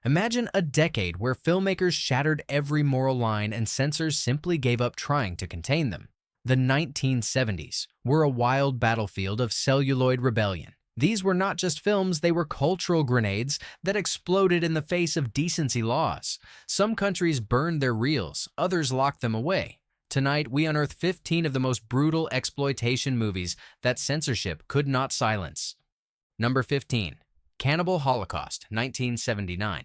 Imagine a decade where filmmakers shattered every moral line and censors simply gave up trying to contain them. The 1970s were a wild battlefield of celluloid rebellion. These were not just films, they were cultural grenades that exploded in the face of decency laws. Some countries burned their reels, others locked them away. Tonight, we unearth 15 of the most brutal exploitation movies that censorship could not silence. Number 15. Cannibal Holocaust, 1979.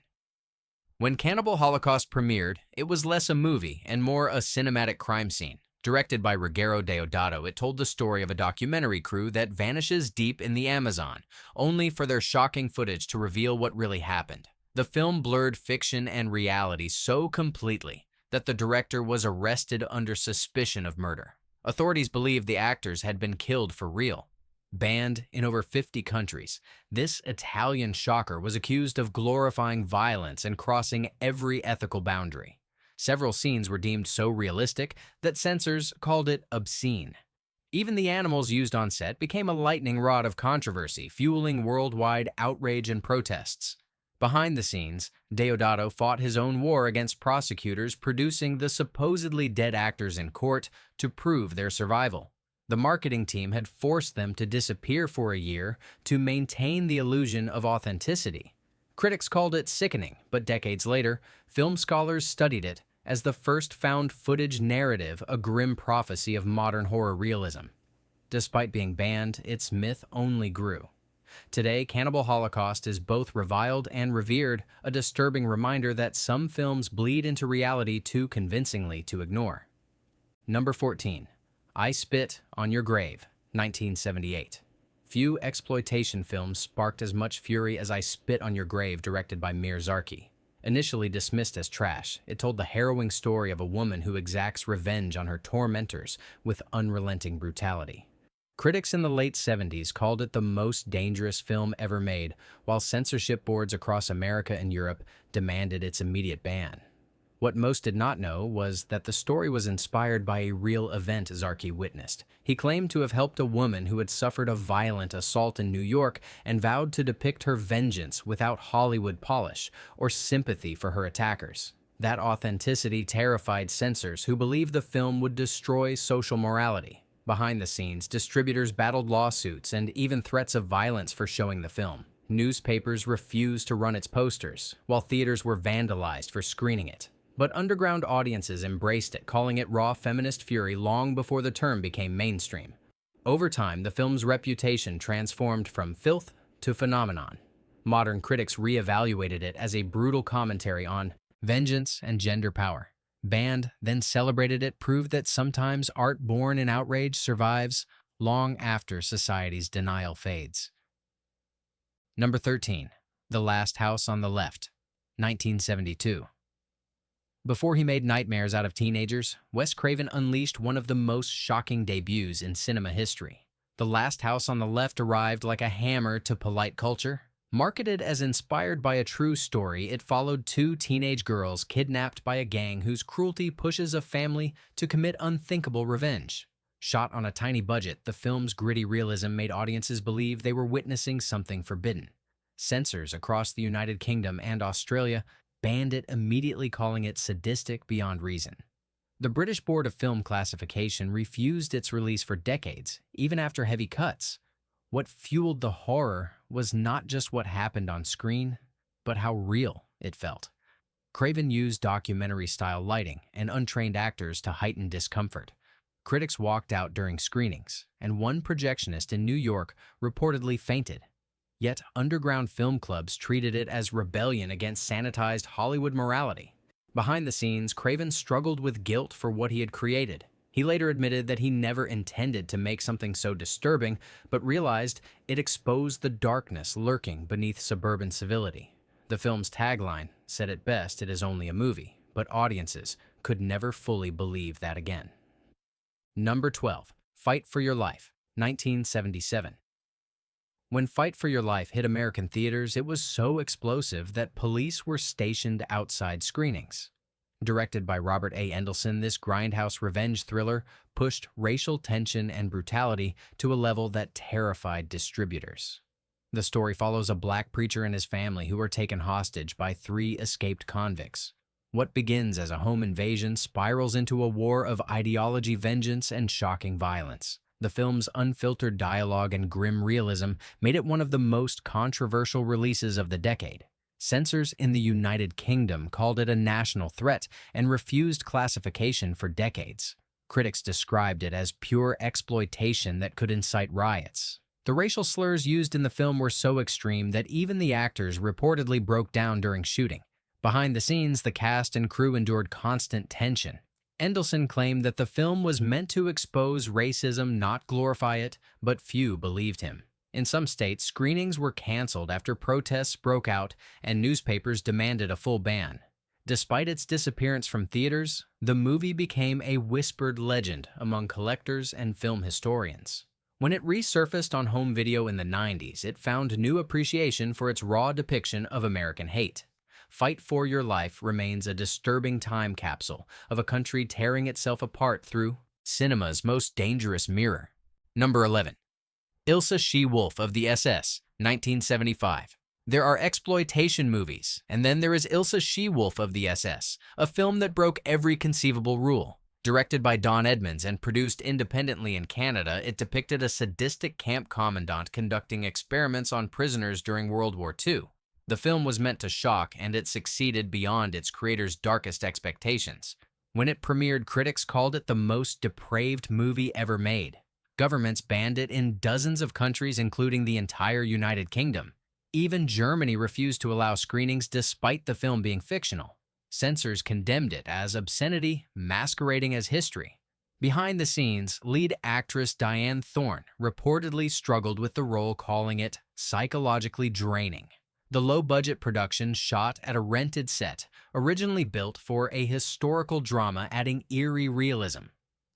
When Cannibal Holocaust premiered, it was less a movie and more a cinematic crime scene. Directed by Ruggero Deodato, it told the story of a documentary crew that vanishes deep in the Amazon, only for their shocking footage to reveal what really happened. The film blurred fiction and reality so completely that the director was arrested under suspicion of murder. Authorities believed the actors had been killed for real. Banned in over 50 countries, this Italian shocker was accused of glorifying violence and crossing every ethical boundary. Several scenes were deemed so realistic that censors called it obscene. Even the animals used on set became a lightning rod of controversy, fueling worldwide outrage and protests. Behind the scenes, Deodato fought his own war against prosecutors producing the supposedly dead actors in court to prove their survival. The marketing team had forced them to disappear for a year to maintain the illusion of authenticity. Critics called it sickening, but decades later, film scholars studied it as the first found footage narrative, a grim prophecy of modern horror realism. Despite being banned, its myth only grew. Today, Cannibal Holocaust is both reviled and revered, a disturbing reminder that some films bleed into reality too convincingly to ignore. Number 14. I Spit on Your Grave, 1978. Few exploitation films sparked as much fury as I Spit on Your Grave, directed by Mir Zarki. Initially dismissed as trash, it told the harrowing story of a woman who exacts revenge on her tormentors with unrelenting brutality. Critics in the late 70s called it the most dangerous film ever made, while censorship boards across America and Europe demanded its immediate ban. What most did not know was that the story was inspired by a real event Zarki witnessed. He claimed to have helped a woman who had suffered a violent assault in New York and vowed to depict her vengeance without Hollywood polish or sympathy for her attackers. That authenticity terrified censors who believed the film would destroy social morality. Behind the scenes, distributors battled lawsuits and even threats of violence for showing the film. Newspapers refused to run its posters, while theaters were vandalized for screening it. But underground audiences embraced it, calling it raw feminist fury long before the term became mainstream. Over time, the film's reputation transformed from filth to phenomenon. Modern critics re-evaluated it as a brutal commentary on vengeance and gender power. Banned, then celebrated it, proved that sometimes art born in outrage survives long after society's denial fades. Number 13. The Last House on the Left, 1972. Before he made nightmares out of teenagers, Wes Craven unleashed one of the most shocking debuts in cinema history. The Last House on the Left arrived like a hammer to polite culture. Marketed as inspired by a true story, it followed two teenage girls kidnapped by a gang whose cruelty pushes a family to commit unthinkable revenge. Shot on a tiny budget, the film's gritty realism made audiences believe they were witnessing something forbidden. Censors across the United Kingdom and Australia banned it, immediately calling it sadistic beyond reason. The British Board of Film Classification refused its release for decades, even after heavy cuts. What fueled the horror was not just what happened on screen, but how real it felt. Craven used documentary-style lighting and untrained actors to heighten discomfort. Critics walked out during screenings, and one projectionist in New York reportedly fainted. Yet underground film clubs treated it as rebellion against sanitized Hollywood morality. Behind the scenes, Craven struggled with guilt for what he had created. He later admitted that he never intended to make something so disturbing, but realized it exposed the darkness lurking beneath suburban civility. The film's tagline said it best: it is only a movie, but audiences could never fully believe that again. Number 12. Fight for Your Life, 1977. When Fight for Your Life hit American theaters, it was so explosive that police were stationed outside screenings. Directed by Robert A. Endelson, this grindhouse revenge thriller pushed racial tension and brutality to a level that terrified distributors. The story follows a black preacher and his family who are taken hostage by three escaped convicts. What begins as a home invasion spirals into a war of ideology, vengeance, and shocking violence. The film's unfiltered dialogue and grim realism made it one of the most controversial releases of the decade. Censors in the United Kingdom called it a national threat and refused classification for decades. Critics described it as pure exploitation that could incite riots. The racial slurs used in the film were so extreme that even the actors reportedly broke down during shooting. Behind the scenes, the cast and crew endured constant tension. Endelson claimed that the film was meant to expose racism, not glorify it, but few believed him. In some states, screenings were canceled after protests broke out and newspapers demanded a full ban. Despite its disappearance from theaters, the movie became a whispered legend among collectors and film historians. When it resurfaced on home video in the 90s, it found new appreciation for its raw depiction of American hate. Fight for Your Life remains a disturbing time capsule of a country tearing itself apart through cinema's most dangerous mirror. Number 11. Ilse She-Wolf of the SS, 1975. There are exploitation movies, and then there is Ilse She-Wolf of the SS, a film that broke every conceivable rule. Directed by Don Edmonds and produced independently in Canada, it depicted a sadistic camp commandant conducting experiments on prisoners during World War II. The film was meant to shock, and it succeeded beyond its creator's darkest expectations. When it premiered, critics called it the most depraved movie ever made. Governments banned it in dozens of countries, including the entire United Kingdom. Even Germany refused to allow screenings despite the film being fictional. Censors condemned it as obscenity masquerading as history. Behind the scenes, lead actress Diane Thorne reportedly struggled with the role, calling it psychologically draining. The low-budget production shot at a rented set, originally built for a historical drama, adding eerie realism.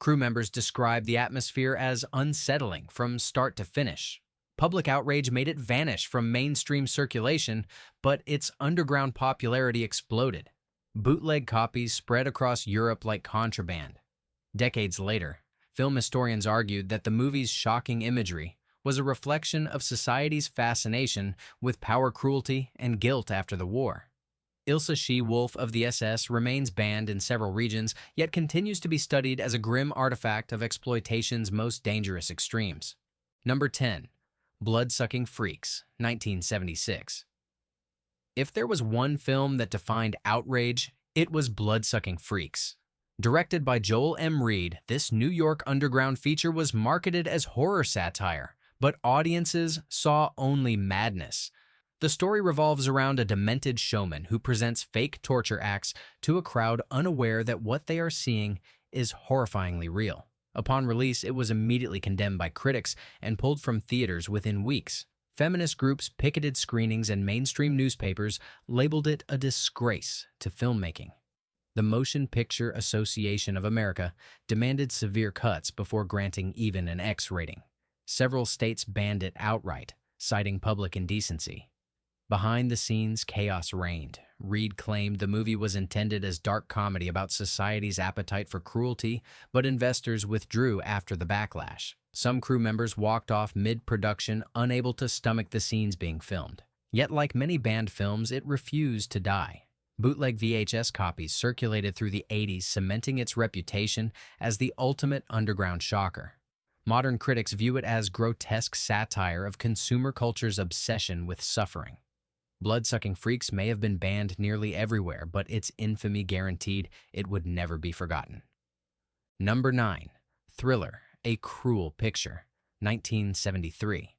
Crew members described the atmosphere as unsettling from start to finish. Public outrage made it vanish from mainstream circulation, but its underground popularity exploded. Bootleg copies spread across Europe like contraband. Decades later, film historians argued that the movie's shocking imagery was a reflection of society's fascination with power, cruelty, and guilt after the war. Ilse She-Wolf of the SS remains banned in several regions, yet continues to be studied as a grim artifact of exploitation's most dangerous extremes. Number 10. Blood-Sucking Freaks, 1976. If there was one film that defined outrage, it was Blood-Sucking Freaks. Directed by Joel M. Reed, this New York underground feature was marketed as horror satire, but audiences saw only madness. The story revolves around a demented showman who presents fake torture acts to a crowd unaware that what they are seeing is horrifyingly real. Upon release, it was immediately condemned by critics and pulled from theaters within weeks. Feminist groups picketed screenings and mainstream newspapers labeled it a disgrace to filmmaking. The Motion Picture Association of America demanded severe cuts before granting even an X rating. Several states banned it outright, citing public indecency. Behind the scenes, chaos reigned. Reed claimed the movie was intended as dark comedy about society's appetite for cruelty, but investors withdrew after the backlash. Some crew members walked off mid-production, unable to stomach the scenes being filmed. Yet, like many banned films, it refused to die. Bootleg VHS copies circulated through the 80s, cementing its reputation as the ultimate underground shocker. Modern critics view it as grotesque satire of consumer culture's obsession with suffering. Blood-Sucking Freaks may have been banned nearly everywhere, but its infamy guaranteed it would never be forgotten. Number 9. Thriller, A Cruel Picture, 1973.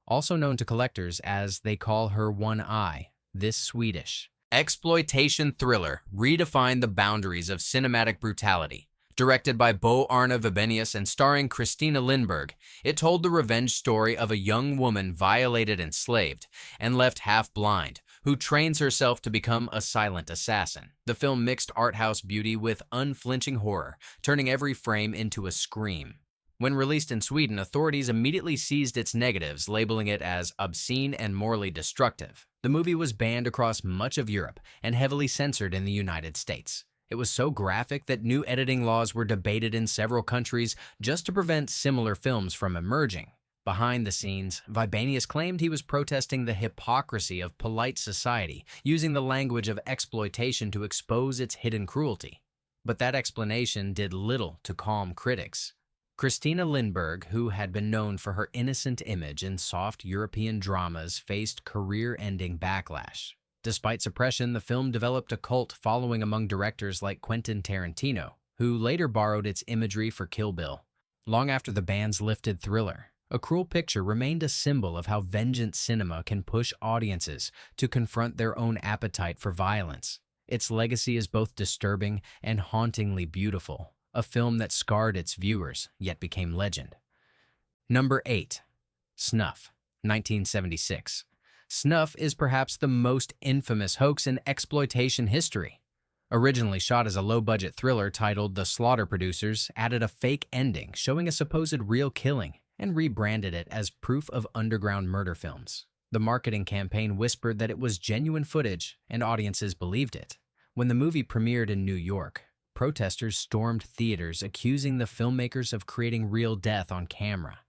Also known to collectors as They Call Her One Eye, this Swedish exploitation thriller redefined the boundaries of cinematic brutality. Directed by Bo Arne Vebenius and starring Christina Lindberg, it told the revenge story of a young woman violated, enslaved, and left half-blind, who trains herself to become a silent assassin. The film mixed art house beauty with unflinching horror, turning every frame into a scream. When released in Sweden, authorities immediately seized its negatives, labeling it as obscene and morally destructive. The movie was banned across much of Europe and heavily censored in the United States. It was so graphic that new editing laws were debated in several countries just to prevent similar films from emerging. Behind the scenes, Vibanius claimed he was protesting the hypocrisy of polite society, using the language of exploitation to expose its hidden cruelty. But that explanation did little to calm critics. Christina Lindbergh, who had been known for her innocent image in soft European dramas, faced career-ending backlash. Despite suppression, the film developed a cult following among directors like Quentin Tarantino, who later borrowed its imagery for Kill Bill. Long after the ban's lifted Thriller, A Cruel Picture remained a symbol of how vengeance cinema can push audiences to confront their own appetite for violence. Its legacy is both disturbing and hauntingly beautiful, a film that scarred its viewers, yet became legend. Number 8. Snuff, 1976. Snuff is perhaps the most infamous hoax in exploitation history. Originally shot as a low-budget thriller titled The Slaughter Producers, added a fake ending showing a supposed real killing and rebranded it as proof of underground murder films. The marketing campaign whispered that it was genuine footage, and audiences believed it. When the movie premiered in New York, protesters stormed theaters accusing the filmmakers of creating real death on camera.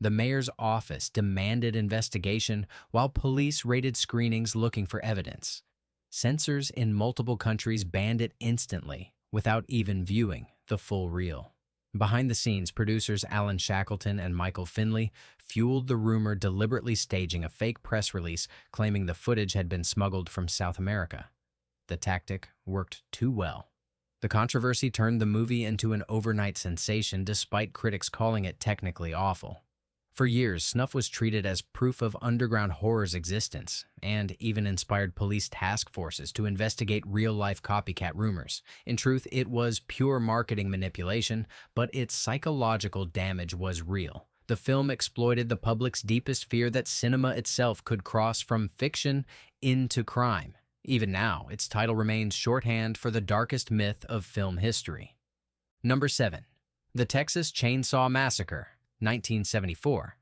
The mayor's office demanded investigation while police raided screenings looking for evidence. Censors in multiple countries banned it instantly without even viewing the full reel. Behind the scenes, producers Alan Shackleton and Michael Finley fueled the rumor, deliberately staging a fake press release claiming the footage had been smuggled from South America. The tactic worked too well. The controversy turned the movie into an overnight sensation despite critics calling it technically awful. For years, Snuff was treated as proof of underground horror's existence, and even inspired police task forces to investigate real-life copycat rumors. In truth, it was pure marketing manipulation, but its psychological damage was real. The film exploited the public's deepest fear that cinema itself could cross from fiction into crime. Even now, its title remains shorthand for the darkest myth of film history. Number 7. The Texas Chainsaw Massacre, 1974.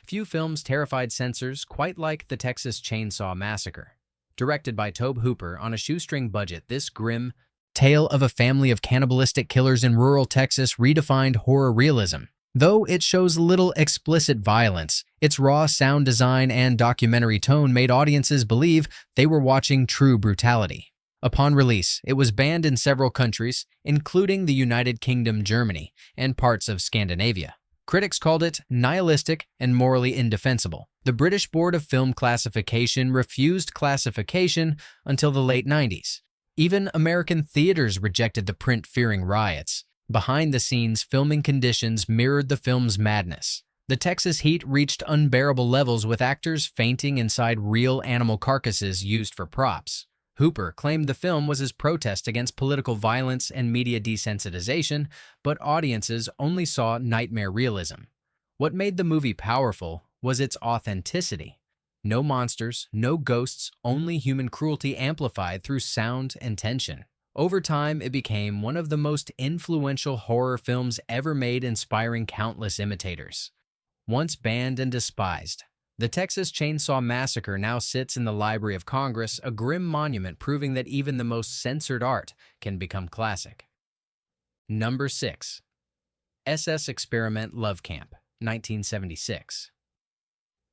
Few films terrified censors quite like The Texas Chainsaw Massacre. Directed by Tobe Hooper on a shoestring budget, this grim tale of a family of cannibalistic killers in rural Texas redefined horror realism. Though it shows little explicit violence, its raw sound design and documentary tone made audiences believe they were watching true brutality. Upon release, it was banned in several countries, including the United Kingdom, Germany, and parts of Scandinavia. Critics called it nihilistic and morally indefensible. The British Board of Film Classification refused classification until the late 90s. Even American theaters rejected the print, fearing riots. Behind the scenes, filming conditions mirrored the film's madness. The Texas heat reached unbearable levels, with actors fainting inside real animal carcasses used for props. Hooper claimed the film was his protest against political violence and media desensitization, but audiences only saw nightmare realism. What made the movie powerful was its authenticity. No monsters, no ghosts, only human cruelty amplified through sound and tension. Over time, it became one of the most influential horror films ever made, inspiring countless imitators. Once banned and despised, The Texas Chainsaw Massacre now sits in the Library of Congress, a grim monument proving that even the most censored art can become classic. Number 6. SS Experiment Love Camp, 1976.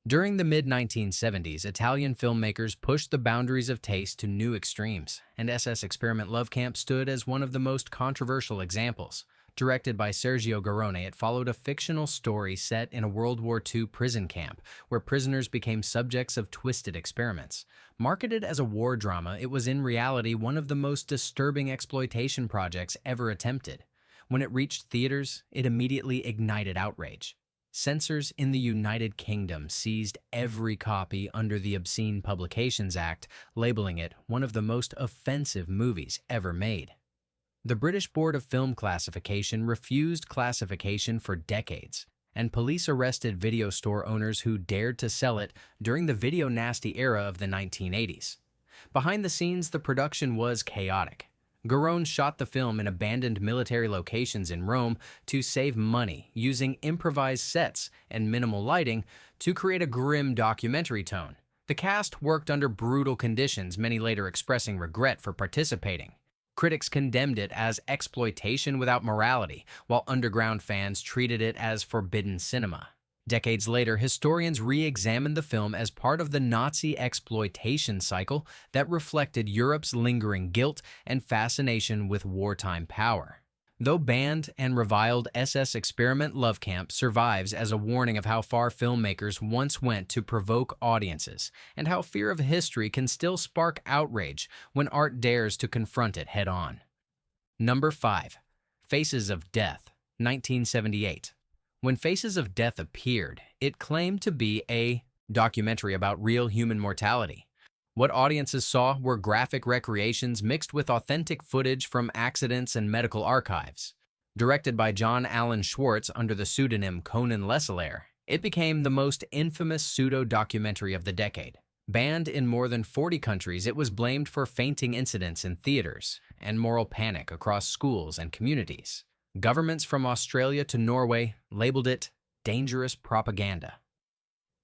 During the mid-1970s, Italian filmmakers pushed the boundaries of taste to new extremes, and SS Experiment Love Camp stood as one of the most controversial examples. Directed by Sergio Garone, it followed a fictional story set in a World War II prison camp, where prisoners became subjects of twisted experiments. Marketed as a war drama, it was in reality one of the most disturbing exploitation projects ever attempted. When it reached theaters, it immediately ignited outrage. Censors in the United Kingdom seized every copy under the Obscene Publications Act, labeling it one of the most offensive movies ever made. The British Board of Film Classification refused classification for decades, and police arrested video store owners who dared to sell it during the video nasty era of the 1980s. Behind the scenes, the production was chaotic. Garone shot the film in abandoned military locations in Rome to save money, using improvised sets and minimal lighting to create a grim documentary tone. The cast worked under brutal conditions, many later expressing regret for participating. Critics condemned it as exploitation without morality, while underground fans treated it as forbidden cinema. Decades later, historians re-examined the film as part of the Nazi exploitation cycle that reflected Europe's lingering guilt and fascination with wartime power. Though banned and reviled, SS Experiment Love Camp survives as a warning of how far filmmakers once went to provoke audiences, and how fear of history can still spark outrage when art dares to confront it head-on. Number 5. Faces of Death, 1978. When Faces of Death appeared, it claimed to be a documentary about real human mortality. What audiences saw were graphic recreations mixed with authentic footage from accidents and medical archives. Directed by John Allen Schwartz under the pseudonym Conan Leselaire, it became the most infamous pseudo-documentary of the decade. Banned in more than 40 countries, it was blamed for fainting incidents in theaters and moral panic across schools and communities. Governments from Australia to Norway labeled it dangerous propaganda.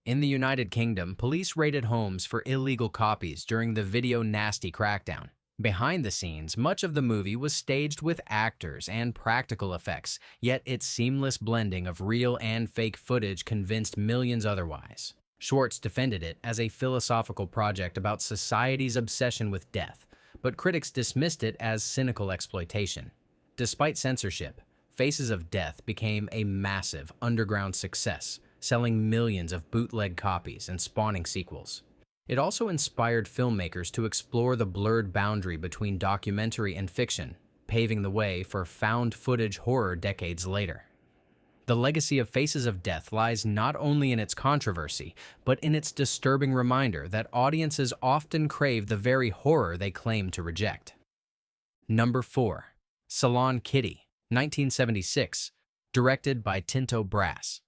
In the United Kingdom, police raided homes for illegal copies during the Video Nasty crackdown. Behind the scenes, much of the movie was staged with actors and practical effects, yet its seamless blending of real and fake footage convinced millions otherwise. Schwartz defended it as a philosophical project about society's obsession with death, but critics dismissed it as cynical exploitation. Despite censorship, Faces of Death became a massive underground success, selling millions of bootleg copies and spawning sequels. It also inspired filmmakers to explore the blurred boundary between documentary and fiction, paving the way for found footage horror decades later. The legacy of Faces of Death lies not only in its controversy, but in its disturbing reminder that audiences often crave the very horror they claim to reject. Number 4. Salon Kitty, 1976, directed by Tinto Brass.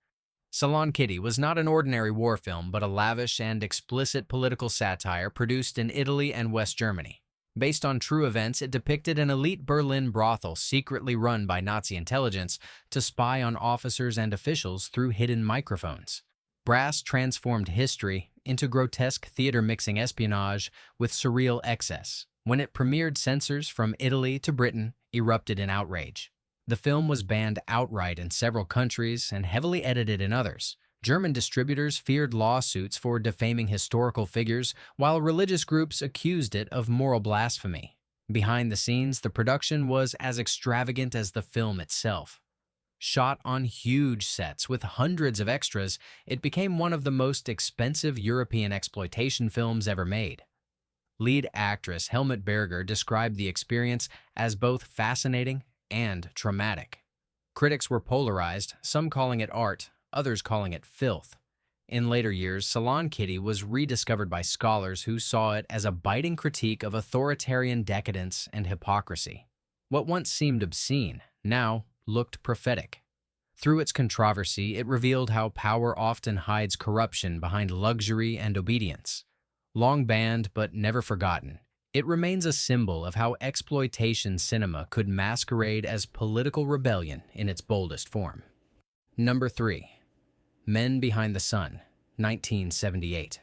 Salon Kitty was not an ordinary war film, but a lavish and explicit political satire produced in Italy and West Germany. Based on true events, it depicted an elite Berlin brothel secretly run by Nazi intelligence to spy on officers and officials through hidden microphones. Brass transformed history into grotesque theater-mixing espionage with surreal excess. When it premiered, censors from Italy to Britain erupted in outrage. The film was banned outright in several countries and heavily edited in others. German distributors feared lawsuits for defaming historical figures, while religious groups accused it of moral blasphemy. Behind the scenes, the production was as extravagant as the film itself. Shot on huge sets with hundreds of extras, it became one of the most expensive European exploitation films ever made. Lead actress Helmut Berger described the experience as both fascinating and traumatic. Critics were polarized, some calling it art, others calling it filth. In later years, Salon Kitty was rediscovered by scholars who saw it as a biting critique of authoritarian decadence and hypocrisy. What once seemed obscene now looked prophetic. Through its controversy, it revealed how power often hides corruption behind luxury and obedience. Long banned but never forgotten, it remains a symbol of how exploitation cinema could masquerade as political rebellion in its boldest form. Number 3. Men Behind the Sun, 1978.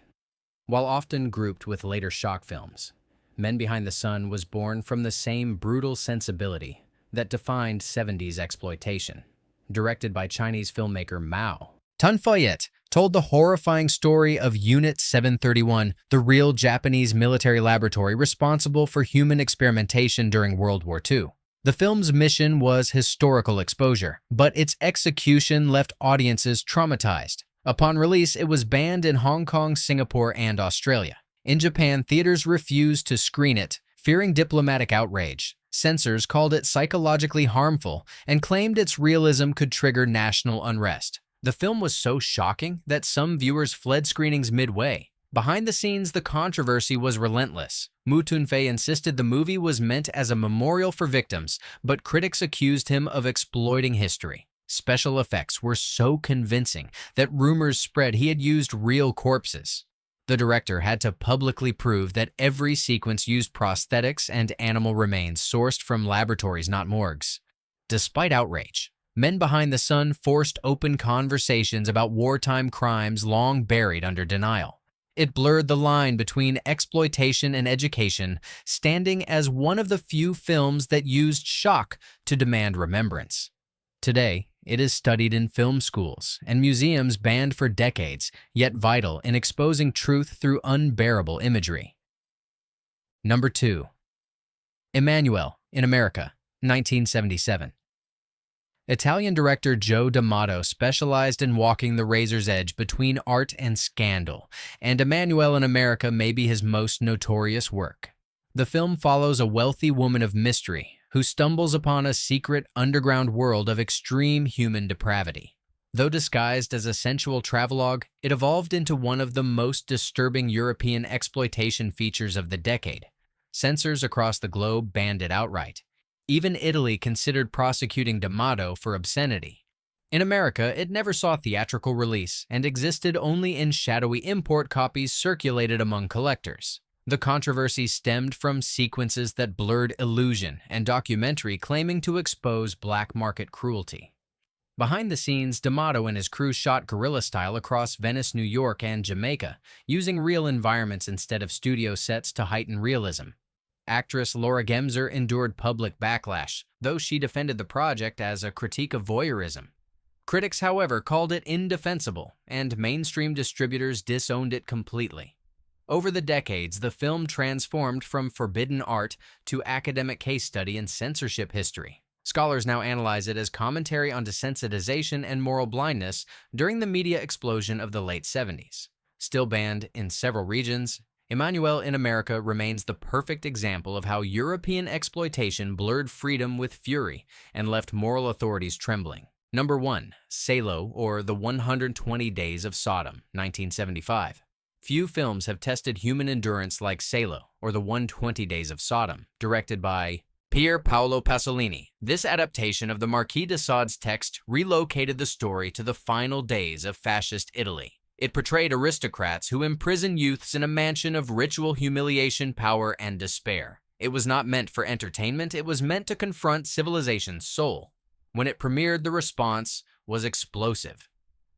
While often grouped with later shock films, Men Behind the Sun was born from the same brutal sensibility that defined 70s exploitation. Directed by Chinese filmmaker Mao, Tun Fayet told the horrifying story of Unit 731, the real Japanese military laboratory responsible for human experimentation during World War II. The film's mission was historical exposure, but its execution left audiences traumatized. Upon release, it was banned in Hong Kong, Singapore, and Australia. In Japan, theaters refused to screen it, fearing diplomatic outrage. Censors called it psychologically harmful and claimed its realism could trigger national unrest. The film was so shocking that some viewers fled screenings midway. Behind the scenes, the controversy was relentless. Mu Tunfei insisted the movie was meant as a memorial for victims, but critics accused him of exploiting history. Special effects were so convincing that rumors spread he had used real corpses. The director had to publicly prove that every sequence used prosthetics and animal remains sourced from laboratories, not morgues. Despite outrage, Men Behind the Sun forced open conversations about wartime crimes long buried under denial. It blurred the line between exploitation and education, standing as one of the few films that used shock to demand remembrance. Today, it is studied in film schools and museums banned for decades, yet vital in exposing truth through unbearable imagery. Number 2. Emmanuel in America, 1977. Italian director Joe D'Amato specialized in walking the razor's edge between art and scandal, and Emmanuel in America may be his most notorious work. The film follows a wealthy woman of mystery who stumbles upon a secret underground world of extreme human depravity. Though disguised as a sensual travelogue, it evolved into one of the most disturbing European exploitation features of the decade. Censors across the globe banned it outright. Even Italy considered prosecuting D'Amato for obscenity. In America, it never saw theatrical release and existed only in shadowy import copies circulated among collectors. The controversy stemmed from sequences that blurred illusion and documentary claiming to expose black market cruelty. Behind the scenes, D'Amato and his crew shot guerrilla style across Venice, New York, and Jamaica, using real environments instead of studio sets to heighten realism. Actress Laura Gemser endured public backlash, though she defended the project as a critique of voyeurism. Critics, however, called it indefensible, and mainstream distributors disowned it completely. Over the decades, the film transformed from forbidden art to academic case study in censorship history. Scholars now analyze it as commentary on desensitization and moral blindness during the media explosion of the late 70s. Still banned in several regions, Emmanuel in America remains the perfect example of how European exploitation blurred freedom with fury and left moral authorities trembling. Number 1. Salo, or The 120 Days of Sodom, 1975. Few films have tested human endurance like Salo, or The 120 Days of Sodom, directed by Pier Paolo Pasolini. This adaptation of the Marquis de Sade's text relocated the story to the final days of fascist Italy. It portrayed aristocrats who imprison youths in a mansion of ritual humiliation, power, and despair. It was not meant for entertainment, it was meant to confront civilization's soul. When it premiered, the response was explosive.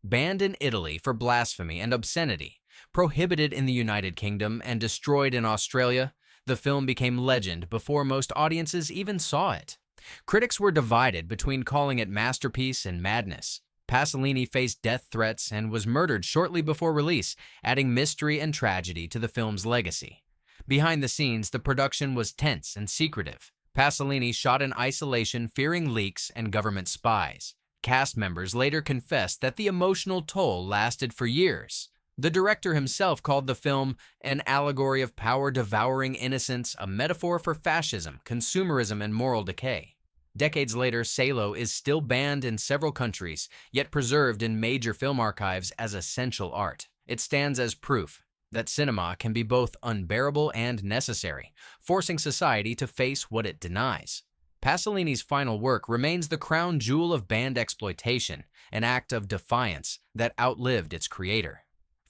Banned in Italy for blasphemy and obscenity, prohibited in the United Kingdom, and destroyed in Australia, the film became legend before most audiences even saw it. Critics were divided between calling it masterpiece and madness. Pasolini faced death threats and was murdered shortly before release, adding mystery and tragedy to the film's legacy. Behind the scenes, the production was tense and secretive. Pasolini shot in isolation, fearing leaks and government spies. Cast members later confessed that the emotional toll lasted for years. The director himself called the film an allegory of power devouring innocence, a metaphor for fascism, consumerism, and moral decay. Decades later, Salo is still banned in several countries, yet preserved in major film archives as essential art. It stands as proof that cinema can be both unbearable and necessary, forcing society to face what it denies. Pasolini's final work remains the crown jewel of banned exploitation, an act of defiance that outlived its creator.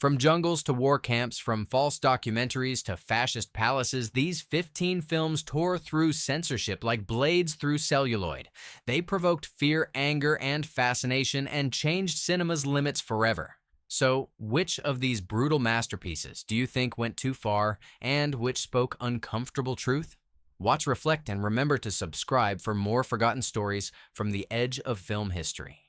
From jungles to war camps, from false documentaries to fascist palaces, these 15 films tore through censorship like blades through celluloid. They provoked fear, anger, and fascination and changed cinema's limits forever. So, which of these brutal masterpieces do you think went too far and which spoke uncomfortable truth? Watch, reflect, and remember to subscribe for more forgotten stories from the edge of film history.